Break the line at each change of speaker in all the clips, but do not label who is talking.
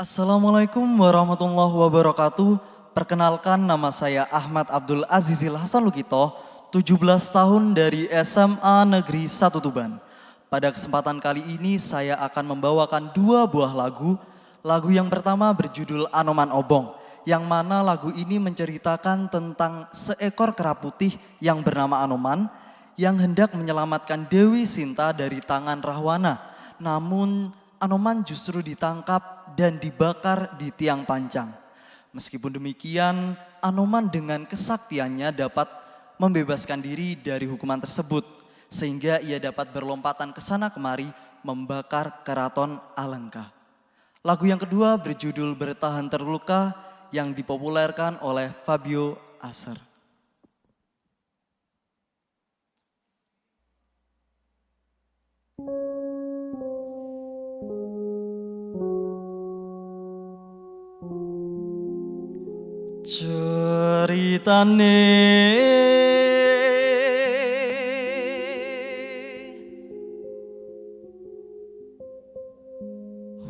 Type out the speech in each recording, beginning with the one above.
Assalamualaikum warahmatullahi wabarakatuh. Perkenalkan, nama saya Ahmad Abdul Azizil Hasan Lukito, 17 tahun dari SMA Negeri 1 Tuban. Pada kesempatan kali ini saya akan membawakan dua buah lagu. Lagu yang pertama berjudul Anoman Obong, yang mana lagu ini menceritakan tentang seekor kera putih yang bernama Anoman yang hendak menyelamatkan Dewi Sinta dari tangan Rahwana. Namun Anoman justru ditangkap dan dibakar di tiang pancang. Meskipun demikian, Anoman dengan kesaktiannya dapat membebaskan diri dari hukuman tersebut, sehingga ia dapat berlompatan ke sana kemari membakar keraton Alengka. Lagu yang kedua berjudul Bertahan Terluka yang dipopulerkan oleh Fabio Asar. Ceritane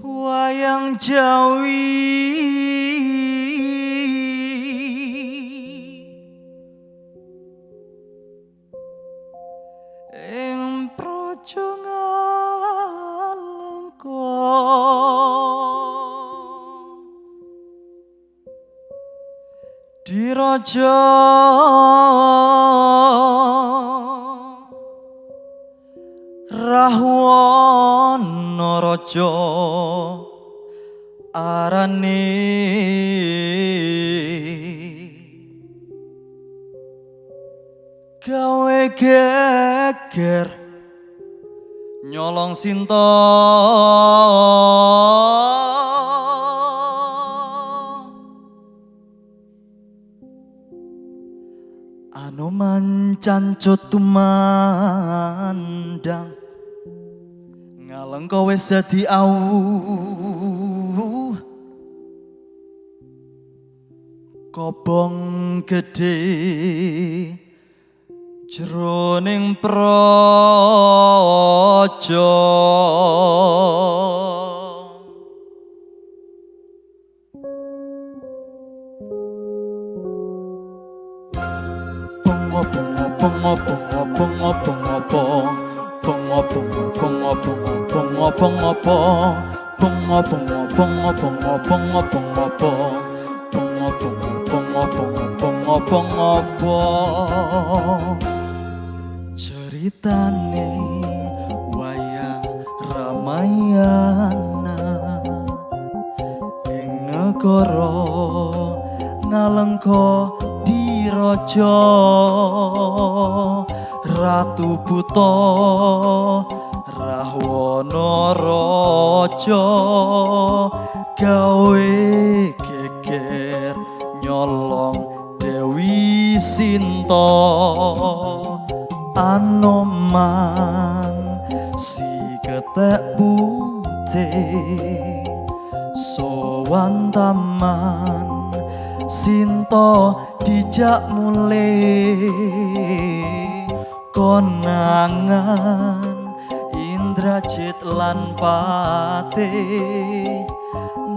wayang Jawi ing praja Ngalengka Diraja Rahwana raja arane gawe geger nyolong Sinta Anoman cancut tumandang Ngalengka wis dadi awu kobong gedhe jroning praja ceritane wayang Ramayana ing negara Ngalengka Diraja Ratu Buta Rahwana raja gawe geger nyolong Dewi Sinta. Anoman si ketek putih sowan taman Sinta dijak mulih konangan Indrajit lan Patih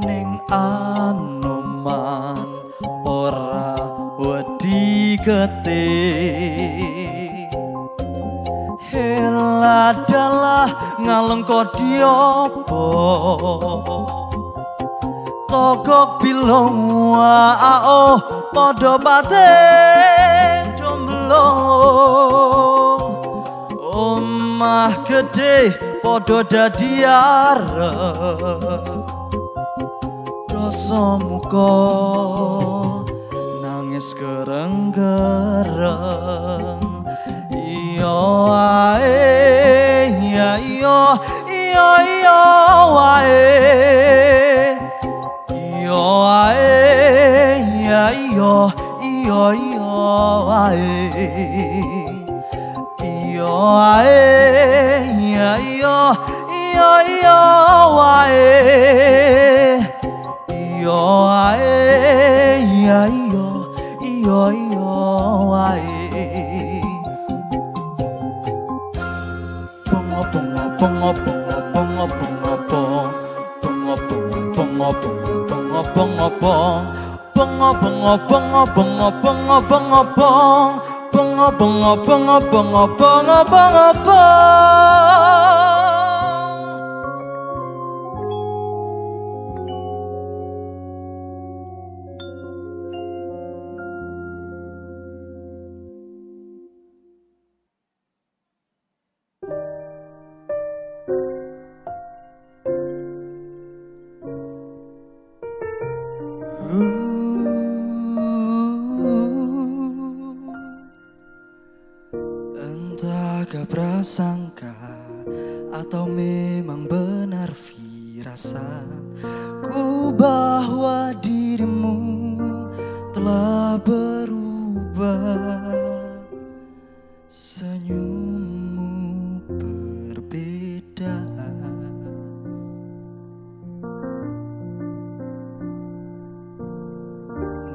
ning Anoman ora wedi getih heladalah Ngalengka diopo togok bilong waao padha pating jomblong omah gedhe padha dadi arep dosa muka nangis kereng-kereng iya ae ya iya iya iya wae iya ae ya iya iya iya wae iya ae ya iya iya iya wae iya ae ya iya iya iya wae bongo bongo bongo bongo bongo bongo bongo bongo bongo bongo bengobong, bengobong, bengobong, bengobong, bengobong, bengobong, bengobong, bengobong. Entahkah prasangka atau memang benar firasatku bahwa dirimu telah berubah. Senyummu berbeda,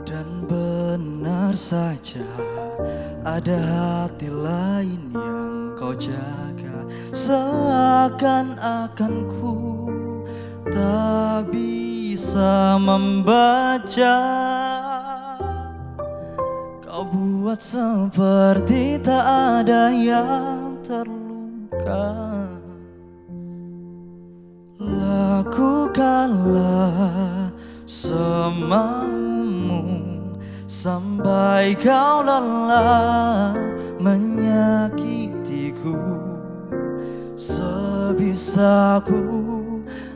dan benar saja ada hati lain yang kau jaga. Seakan-akan ku tak bisa membaca. Kau buat seperti tak ada yang terluka. Lakukanlah semaumu sampai kau lelah menyakitiku. Sebisaku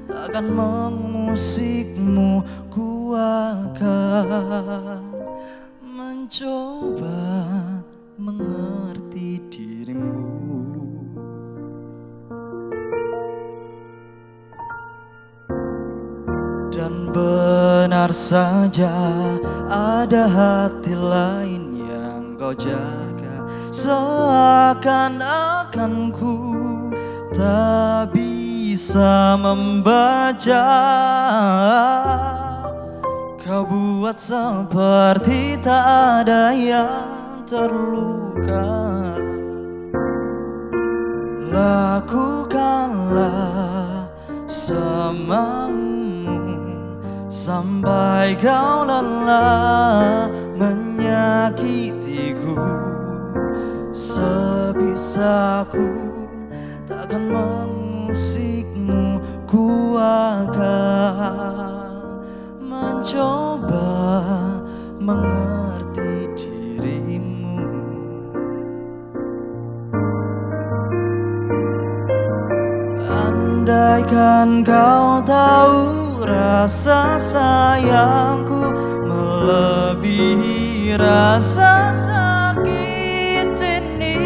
takkan mengusikmu, ku akan mencoba mengerti dirimu. Dan benar saja ada hati lain yang kau jaga. Seakan-akan ku tak bisa membaca. Kau buat seperti tak ada yang terluka. Lakukanlah semaumu sampai kau lelah menyakitiku. Sebisaku takkan mengusikmu, ku akan mencoba mengerti dirimu. Andaikan kau tahu rasa sayangku melebihi rasa sakit ini,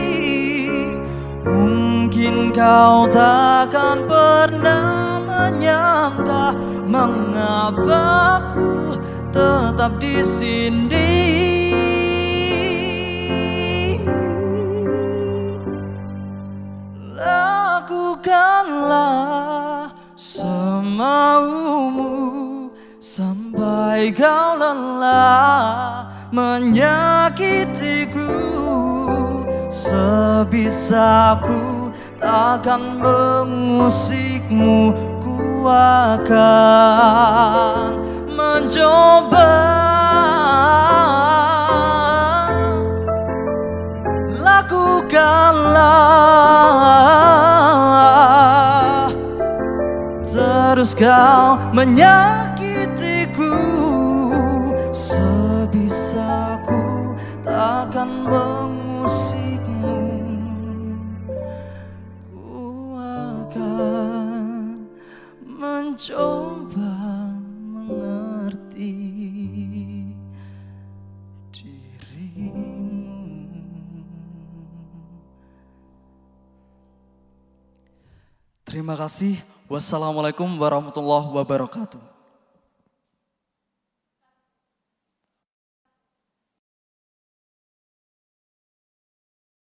mungkin kau takkan pernah menyangka mengapa ku tetap di sini. Lakukanlah semaumu sampai kau lelah menyakitiku. Sebisaku takkan mengusikmu, ku akan mencoba. Lakukanlah terus kau menyakitiku. Sebisaku takkan mengusikmu, ku akan mencoba mengerti dirimu. Terima kasih. Wassalamualaikum warahmatullahi wabarakatuh.